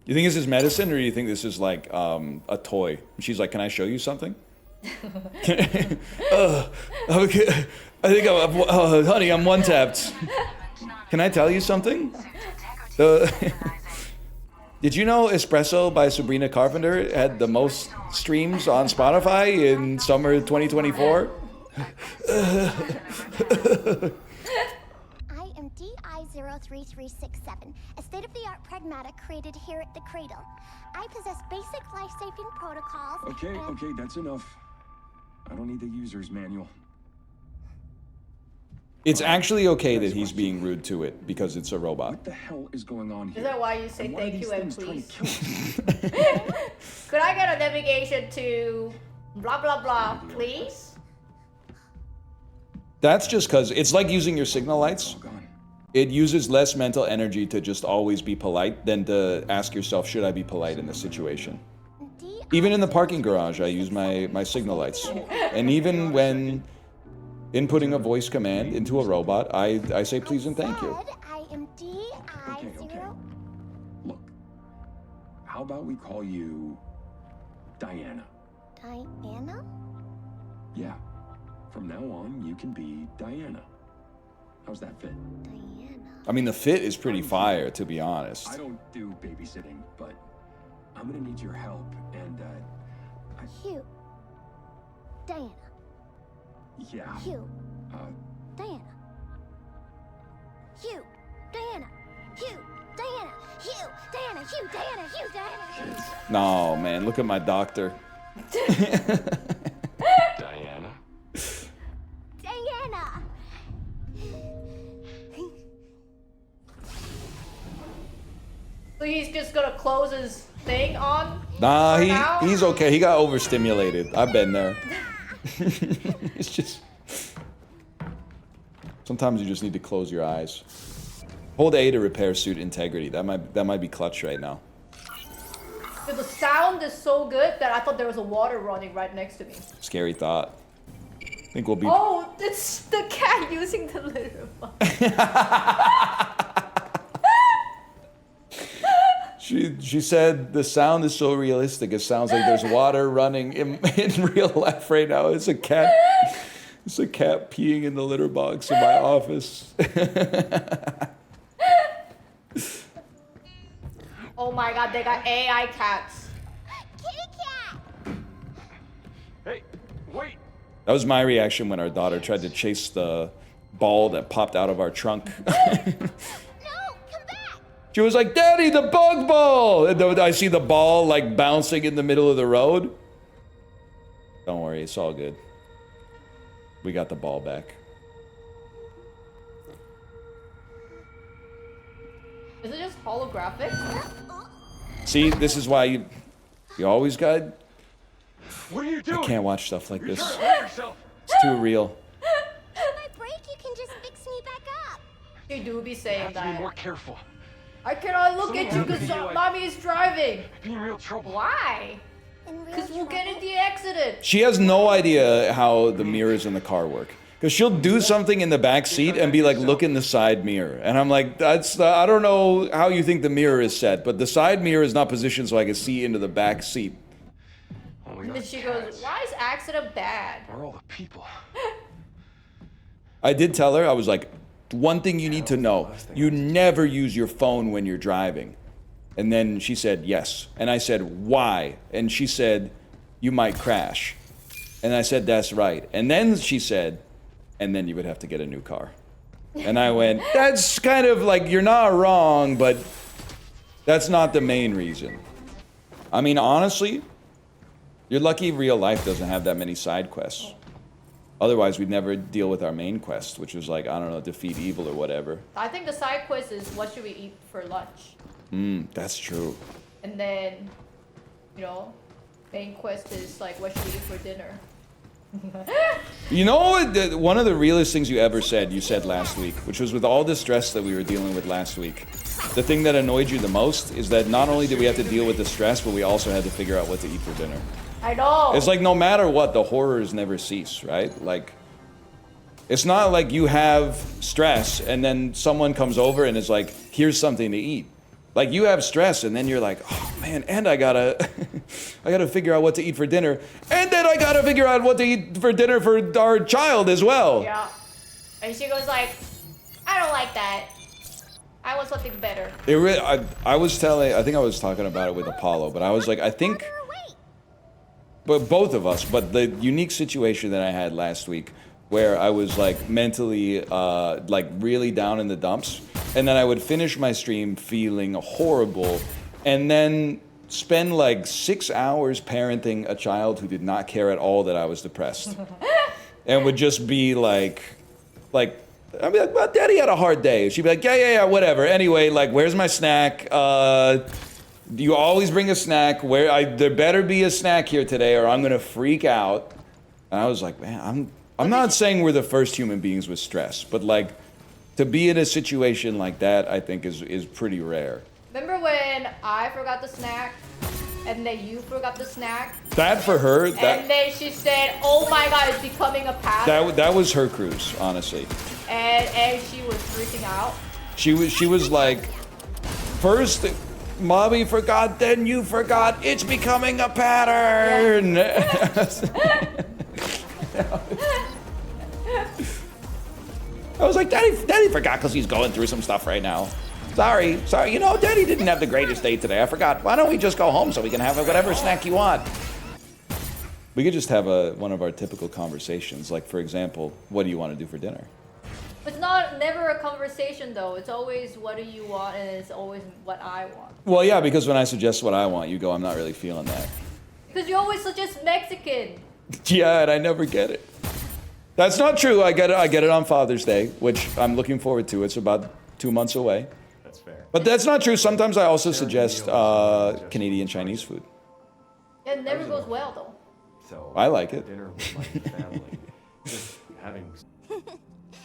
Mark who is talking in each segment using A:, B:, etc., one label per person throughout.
A: You think this is medicine, or do you think this is like a toy? She's like, "Can I show you something?" Okay. I think honey, I'm one tapped. Can I tell you something? Did you know Espresso by Sabrina Carpenter had the most streams on Spotify in summer 2024?
B: I am DI-03367, a state-of-the-art Pragmata created here at the Cradle. I possess basic life-saving protocols.
C: Okay, that's enough. I don't need the user's manual.
A: It's actually okay that he's being rude to it because it's a robot.
C: What the hell is going on here?
D: Is that why you say
C: And
D: thank you and
C: things
D: please?
C: trying to kill me?
D: Could I get a navigation to blah blah blah, please?
A: That's just because it's like using your signal lights.
C: All gone.
A: It uses less mental energy to just always be polite than to ask yourself, should I be polite in this situation? Even in the parking garage, I use my signal lights. And even when inputting a voice command into a robot, I say please and thank you.
B: I am
C: Okay.
B: DI-0...
C: Look, how about we call you Diana?
B: Diana?
C: Yeah. From now on, you can be Diana. How's that fit?
B: Diana.
A: I mean, the fit is pretty fire, to be honest.
C: I don't do babysitting, but I'm gonna need your help, and
B: Hugh. Diana.
C: yeah.
B: Hugh. Diana. Hugh. Diana. Hugh. Diana. Hugh. Diana. Hugh. Diana. Hugh. Diana.
A: No, man, look at my doctor.
C: Diana.
B: Diana.
D: So he's just gonna close his thing on?
A: Nah,
D: for now?
A: he's okay. He got overstimulated. I've been there. It's just... Sometimes you just need to close your eyes. Hold A to repair suit integrity. That might be clutch right now.
D: Dude, the sound is so good that I thought there was a water running right next to me.
A: Scary thought. I think we'll be...
D: Oh, it's the cat using the litter box.
A: She said the sound is so realistic. It sounds like there's water running in real life right now. It's a cat. It's a cat peeing in the litter box in my office.
D: Oh my god, they got AI cats.
B: Kitty cat.
C: Hey, wait.
A: That was my reaction when our daughter tried to chase the ball that popped out of our trunk.
B: No, come back.
A: She was like, "Daddy, the bug ball!" And then I see the ball like bouncing in the middle of the road. Don't worry, it's all good. We got the ball back.
D: Is it just holographic?
A: See, this is why you always got...
C: What are you doing?
A: I can't watch stuff like this.
C: Trying to hurt yourself.
A: It's too real.
B: If I break, you can just fix me back up.
D: You do be saying
C: Have to be
D: that.
C: more careful.
D: I cannot look at you
C: Something
D: because
C: happened to you,
D: mommy is driving.
C: Be in real trouble.
D: Why?
B: In real
D: Because we'll get in
B: trouble?
D: the accident.
A: She has no idea how the mirrors in the car work. Because she'll do something in the back seat and be like, look in the side mirror. And I'm like, I don't know how you think the mirror is set, but the side mirror is not positioned so I can see into the back seat.
C: Oh,
D: And then she goes, why is accident bad?
C: Where are all the people?
A: I did tell her, I was like, one thing you need to know, you never use your phone when you're driving. And then she said, yes. And I said, why? And she said, you might crash. And I said, that's right. And then she said, and then you would have to get a new car. And I went, that's kind of like, you're not wrong, but that's not the main reason. I mean, honestly, you're lucky real life doesn't have that many side quests. Otherwise, we'd never deal with our main quest, which was like, I don't know, defeat evil or whatever.
D: I think the side quest is what should we eat for lunch?
A: That's true.
D: And then, you know, main quest is like what should we eat for dinner?
A: You know what? One of the realest things you ever said, you said last week, which was with all the stress that we were dealing with last week. The thing that annoyed you the most is that not only did we have to deal with the stress, but we also had to figure out what to eat for dinner.
D: I know.
A: It's like no matter what, the horrors never cease, right? Like, it's not like you have stress and then someone comes over and is like, here's something to eat. Like you have stress, and then you're like, oh man, and I gotta figure out what to eat for dinner, and then I gotta figure out what to eat for dinner for our child as well.
D: Yeah. And she goes like, I don't like that. I want something better.
A: I was think I was talking about it with Apollo, but I was like, I think, but both of us, but the unique situation that I had last week, where I was like mentally, like really down in the dumps, and then I would finish my stream feeling horrible, and then spend like 6 hours parenting a child who did not care at all that I was depressed, and would just be like, I'd be like, well, Daddy had a hard day. She'd be like, yeah, whatever. Anyway, like, where's my snack? You always bring a snack. There better be a snack here today, or I'm gonna freak out. And I was like, man, I'm not saying we're the first human beings with stress, but like, to be in a situation like that, I think is pretty rare.
D: Remember when I forgot the snack, and then you forgot the snack?
A: That for her,
D: and then she said, "Oh my God, it's becoming a pattern."
A: That was her cruise, honestly.
D: And she was freaking out.
A: She was like, first, Mommy forgot, then you forgot. It's becoming a pattern. Yeah. I was like, Daddy forgot because he's going through some stuff right now. Sorry. You know, Daddy didn't have the greatest day today. I forgot. Why don't we just go home so we can have whatever snack you want? We could just have one of our typical conversations. Like, for example, what do you want to do for dinner?
D: It's never a conversation though. It's always what do you want, and it's always what I want.
A: Well, yeah, because when I suggest what I want, you go, I'm not really feeling that.
D: Because you always suggest Mexican.
A: Yeah, and I never get it. That's not true. I get it on Father's Day, which I'm looking forward to. It's about 2 months away.
C: That's fair.
A: But that's not true. Sometimes I also suggest Canadian Chinese food.
D: It never goes well though.
C: So
A: I like it.
C: dinner with my family. Just having.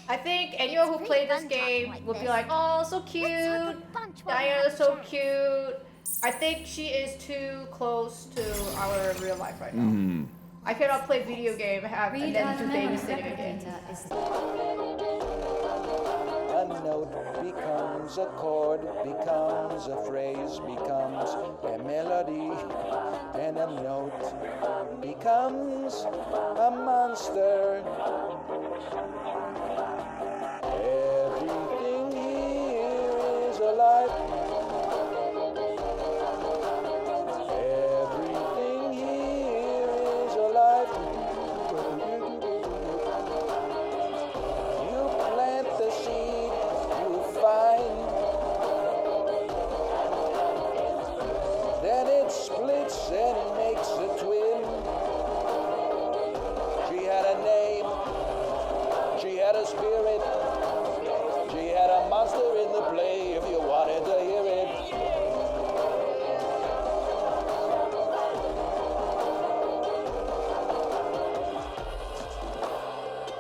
D: I think anyone who played this game would be like, oh, so cute. Diana's so cute. I think she is too close to our real life right now. I cannot play video game and then do babysitting again.
E: A note becomes a chord, becomes a phrase, becomes a melody, and a note becomes a monster. Everything here is alive. Everything here is alive. You plant the seed, you find. Then it splits and makes a twin. She had a name, she had a spirit.